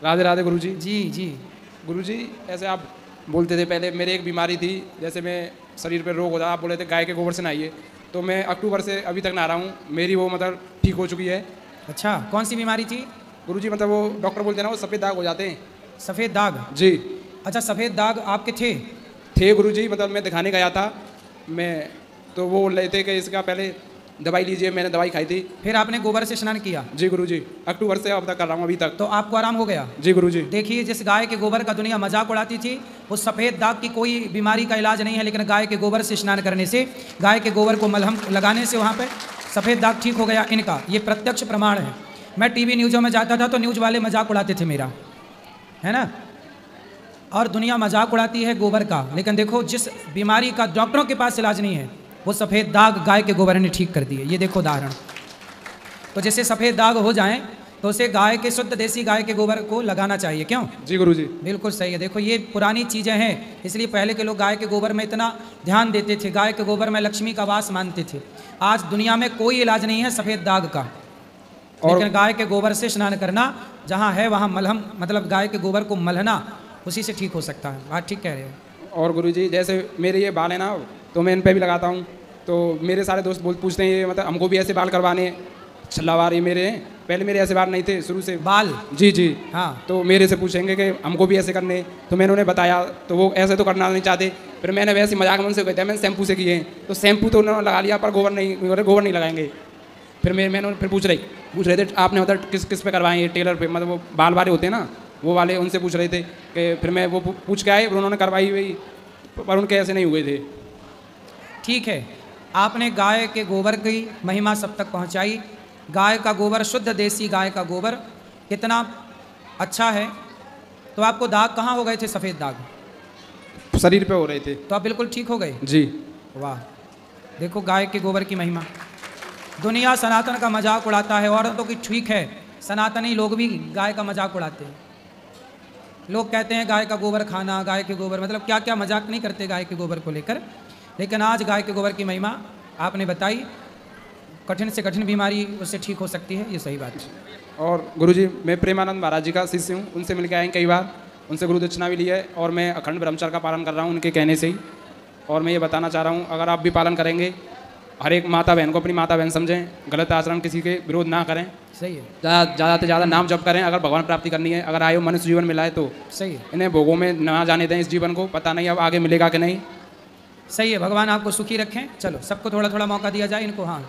राधे राधे गुरुजी। जी जी। गुरुजी ऐसे आप बोलते थे पहले, मेरे एक बीमारी थी, जैसे मैं शरीर पे रोग होता, आप बोले थे गाय के गोबर से नहाइए, तो मैं अक्टूबर से अभी तक नहा रहा हूँ, मेरी वो मतलब ठीक हो चुकी है। अच्छा, कौन सी बीमारी थी? गुरुजी मतलब वो डॉक्टर बोलते हैं ना, वो सफ़ेद दाग हो जाते हैं। सफ़ेद दाग? जी। अच्छा, सफ़ेद दाग आपके थे गुरुजी, मतलब मैं दिखाने गया था मैं, तो वो बोल रहे थे कि इसका पहले दवाई लीजिए, मैंने दवाई खाई थी। फिर आपने गोबर से स्नान किया? जी गुरुजी, अक्टूबर से अब तक कर रहा हूँ अभी तक। तो आपको आराम हो गया? जी गुरुजी। देखिए, जिस गाय के गोबर का दुनिया मजाक उड़ाती थी, उस सफ़ेद दाग की कोई बीमारी का इलाज नहीं है, लेकिन गाय के गोबर से स्नान करने से, गाय के गोबर को मलहम लगाने से वहाँ पे सफ़ेद दाग ठीक हो गया इनका। ये प्रत्यक्ष प्रमाण है। मैं टीवी न्यूज़ों में जाता था तो न्यूज़ वाले मजाक उड़ाते थे मेरा, है ना, और दुनिया मजाक उड़ाती है गोबर का, लेकिन देखो जिस बीमारी का डॉक्टरों के पास इलाज नहीं है, वो सफ़ेद दाग गाय के गोबर ने ठीक कर दिए। ये देखो उदाहरण। तो जैसे सफ़ेद दाग हो जाएं तो उसे गाय के शुद्ध देसी गाय के गोबर को लगाना चाहिए। क्यों? जी गुरुजी। बिल्कुल सही है। देखो ये पुरानी चीज़ें हैं, इसलिए पहले के लोग गाय के गोबर में इतना ध्यान देते थे, गाय के गोबर में लक्ष्मी का वास मानते थे। आज दुनिया में कोई इलाज नहीं है सफ़ेद दाग का, लेकिन गाय के गोबर से स्नान करना, जहाँ है वहाँ मलहम, मतलब गाय के गोबर को मलना, उसी से ठीक हो सकता है। बात ठीक कह रहे हो। और गुरुजी जैसे मेरे ये बाल है ना, तो मैं इन पे भी लगाता हूँ, तो मेरे सारे दोस्त पूछते हैं ये मतलब हमको भी ऐसे बाल करवाने हैं, छल्लावार ये मेरे हैं, पहले मेरे ऐसे बाल नहीं थे शुरू से बाल। जी जी हाँ। तो मेरे से पूछेंगे कि हमको भी ऐसे करने, तो मैंने उन्हें बताया, तो वो ऐसे तो करना नहीं चाहते। फिर मैंने वैसे मजाक में उनसे कहता है मैंने शैम्पू से किए हैं, तो शैम्पू तो उन्होंने लगा लिया पर गोबर नहीं लगाएंगे। फिर मैंने फिर पूछ रहे थे आपने मतलब किस पे करवाएं, ये टेलर पे, मतलब वो बाल वाले होते हैं ना, वो वाले, उनसे पूछ रहे थे कि फिर मैं वो पूछ के आए, उन्होंने करवाई हुई, पर उनके ऐसे नहीं हुए थे। ठीक है, आपने गाय के गोबर की महिमा सब तक पहुंचाई। गाय का गोबर, शुद्ध देसी गाय का गोबर कितना अच्छा है। तो आपको दाग कहाँ हो गए थे? सफ़ेद दाग शरीर पे हो रहे थे। तो आप बिल्कुल ठीक हो गए? जी। वाह, देखो गाय के गोबर की महिमा। दुनिया सनातन का मजाक उड़ाता है, औरतों की ठीक है, सनातनी लोग भी गाय का मजाक उड़ाते हैं। लोग कहते हैं गाय का गोबर खाना, गाय के गोबर, मतलब क्या क्या मजाक नहीं करते गाय के गोबर को लेकर। लेकिन आज गाय के गोबर की महिमा आपने बताई, कठिन से कठिन बीमारी उससे ठीक हो सकती है, ये सही बात है। और गुरुजी मैं प्रेमानंद महाराज जी का शिष्य हूँ, उनसे मिलकर आए कई बार, उनसे गुरु दक्षिणा भी लिया है, और मैं अखंड ब्रह्मचर्य का पालन कर रहा हूँ उनके कहने से ही। और मैं ये बताना चाह रहा हूँ, अगर आप भी पालन करेंगे, हर एक माता बहन को अपनी माता बहन समझें, गलत आचरण किसी के विरोध ना करें, सही है, ज़्यादा से ज़्यादा नाम जप करें, अगर भगवान प्राप्ति करनी है, अगर आयु मनुष्य जीवन मिला है तो सही है, इन्हें भोगों में ना जाने दें इस जीवन को, पता नहीं अब आगे मिलेगा कि नहीं। सही है। भगवान आपको सुखी रखें। चलो सबको थोड़ा थोड़ा मौका दिया जाए इनको। हाँ।